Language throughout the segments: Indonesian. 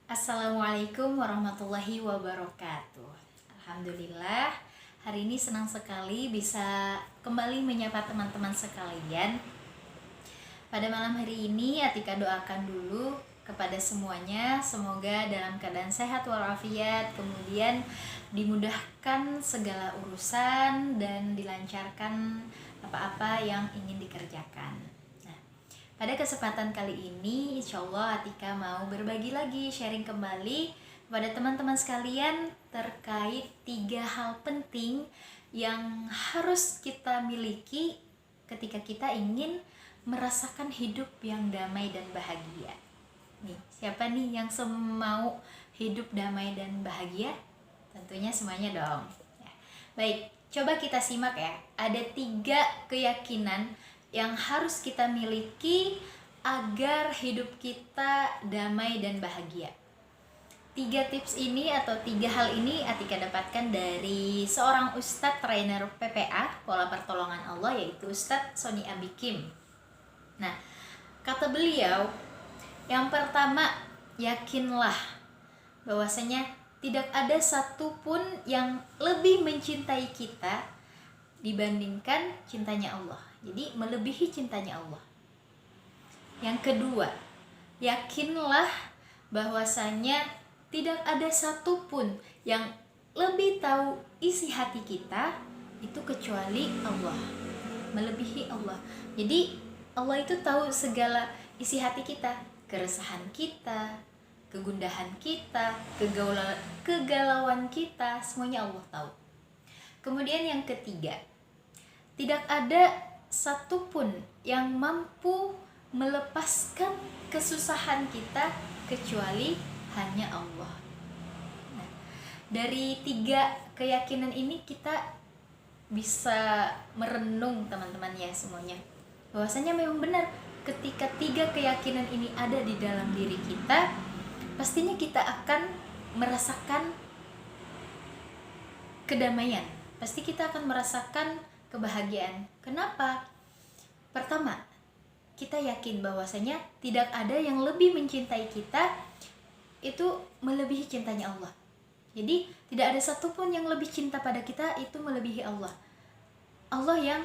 Assalamualaikum warahmatullahi wabarakatuh. Alhamdulillah, hari ini senang sekali bisa kembali menyapa teman-teman sekalian. Pada malam hari ini Atika doakan dulu kepada semuanya, semoga dalam keadaan sehat walafiat, kemudian dimudahkan segala urusan dan dilancarkan apa-apa yang ingin dikerjakan. Pada kesempatan kali ini, insya Allah Atika mau berbagi lagi, sharing kembali kepada teman-teman sekalian terkait 3 hal penting yang harus kita miliki ketika kita ingin merasakan hidup yang damai dan bahagia. Nih, siapa nih yang mau hidup damai dan bahagia? Tentunya semuanya dong. Ya. Baik, coba kita simak ya. Ada 3 keyakinan yang harus kita miliki agar hidup kita damai dan bahagia. 3 tips ini atau 3 hal ini Atika dapatkan dari seorang ustadz trainer PPA, Pola Pertolongan Allah, yaitu Ustadz Sony Abikim. Nah, kata beliau, yang pertama, yakinlah bahwasanya tidak ada satupun yang lebih mencintai kita dibandingkan cintanya Allah. Jadi melebihi cintanya Allah. Yang kedua, yakinlah bahwasanya tidak ada satupun yang lebih tahu isi hati kita itu kecuali Allah, melebihi Allah. Jadi Allah itu tahu segala isi hati kita, keresahan kita, kegundahan kita, kegalauan kita, semuanya Allah tahu. Kemudian yang ketiga, tidak ada satupun yang mampu melepaskan kesusahan kita kecuali hanya Allah. Nah, dari 3 keyakinan ini kita bisa merenung teman-teman ya semuanya, bahwasanya memang benar ketika 3 keyakinan ini ada di dalam diri kita, pastinya kita akan merasakan kedamaian, pasti kita akan merasakan kebahagiaan. Kenapa? Pertama, kita yakin bahwasanya tidak ada yang lebih mencintai kita itu melebihi cintanya Allah. Jadi tidak ada satupun yang lebih cinta pada kita itu melebihi Allah. Allah yang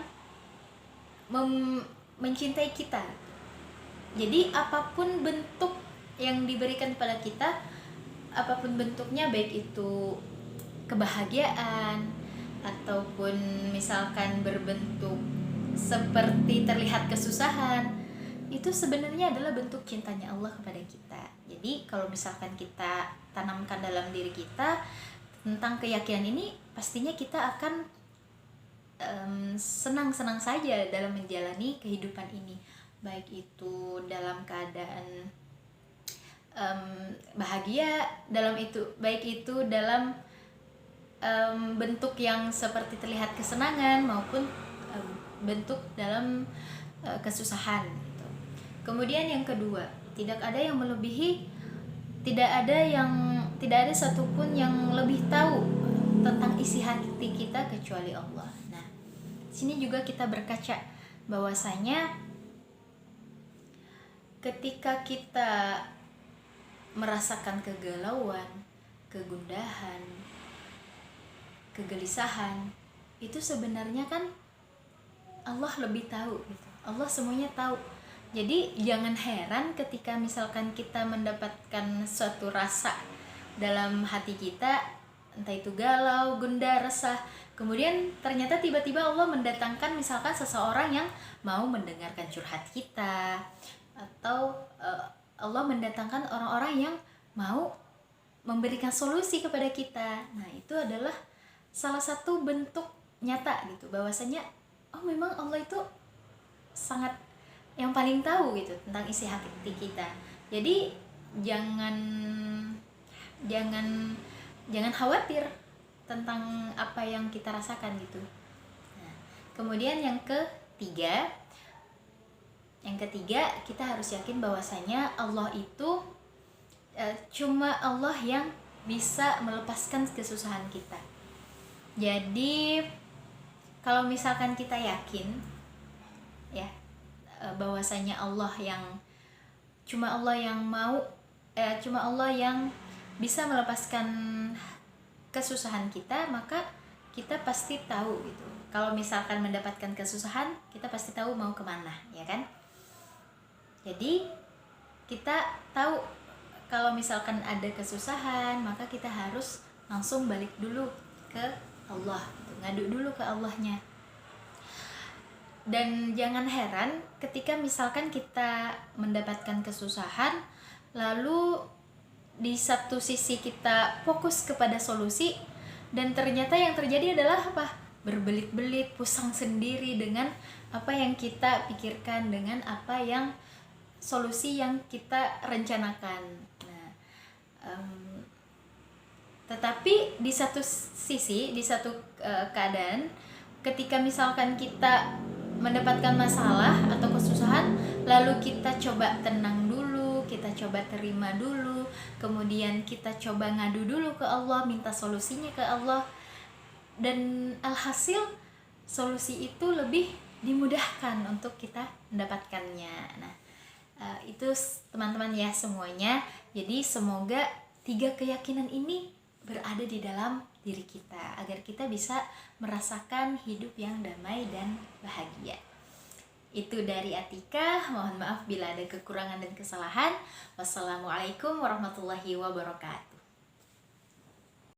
mencintai kita. Jadi apapun bentuk yang diberikan pada kita, apapun bentuknya, baik itu kebahagiaan ataupun misalkan berbentuk seperti terlihat kesusahan, itu sebenarnya adalah bentuk cintanya Allah kepada kita. Jadi kalau misalkan kita tanamkan dalam diri kita tentang keyakinan ini, pastinya kita akan senang-senang saja dalam menjalani kehidupan ini, baik itu dalam keadaan bahagia, baik itu dalam bentuk yang seperti terlihat kesenangan maupun bentuk dalam kesusahan gitu. Kemudian yang kedua, tidak ada yang melebihi, tidak ada satupun yang lebih tahu tentang isi hati kita kecuali Allah. Nah, sini juga kita berkaca bahwasanya ketika kita merasakan kegalauan, kegundahan, kegelisahan, itu sebenarnya kan Allah lebih tahu gitu. Allah semuanya tahu. Jadi jangan heran ketika misalkan kita mendapatkan suatu rasa dalam hati kita, entah itu galau, gundah, resah, kemudian ternyata tiba-tiba Allah mendatangkan misalkan seseorang yang mau mendengarkan curhat kita, atau Allah mendatangkan orang-orang yang mau memberikan solusi kepada kita. Nah, itu adalah salah satu bentuk nyata gitu bahwasanya memang Allah itu sangat yang paling tahu gitu tentang isi hati kita. Jadi jangan khawatir tentang apa yang kita rasakan gitu. Nah, kemudian yang ketiga kita harus yakin bahwasanya Allah itu cuma Allah yang bisa melepaskan kesusahan kita. Jadi kalau misalkan kita yakin ya bahwasanya cuma Allah yang mau cuma Allah yang bisa melepaskan kesusahan kita, maka kita pasti tahu gitu. Kalau misalkan mendapatkan kesusahan, kita pasti tahu mau kemana, ya kan? Jadi kita tahu kalau misalkan ada kesusahan, maka kita harus langsung balik dulu ke Allah, gitu. Ngadu dulu ke Allahnya. Dan jangan heran ketika misalkan kita mendapatkan kesusahan, lalu di satu sisi kita fokus kepada solusi, dan ternyata yang terjadi adalah apa? Berbelit-belit, pusing sendiri dengan apa yang kita pikirkan, dengan apa yang solusi yang kita rencanakan. Nah, tetapi di satu sisi, di satu keadaan, ketika misalkan kita mendapatkan masalah atau kesusahan, lalu kita coba tenang dulu, kita coba terima dulu, kemudian kita coba ngadu dulu ke Allah, minta solusinya ke Allah, dan alhasil solusi itu lebih dimudahkan untuk kita mendapatkannya. Nah, itu teman-teman ya semuanya. Jadi semoga 3 keyakinan ini berada di dalam diri kita agar kita bisa merasakan hidup yang damai dan bahagia. Itu dari Atika. Mohon maaf bila ada kekurangan dan kesalahan. Wassalamualaikum warahmatullahi wabarakatuh.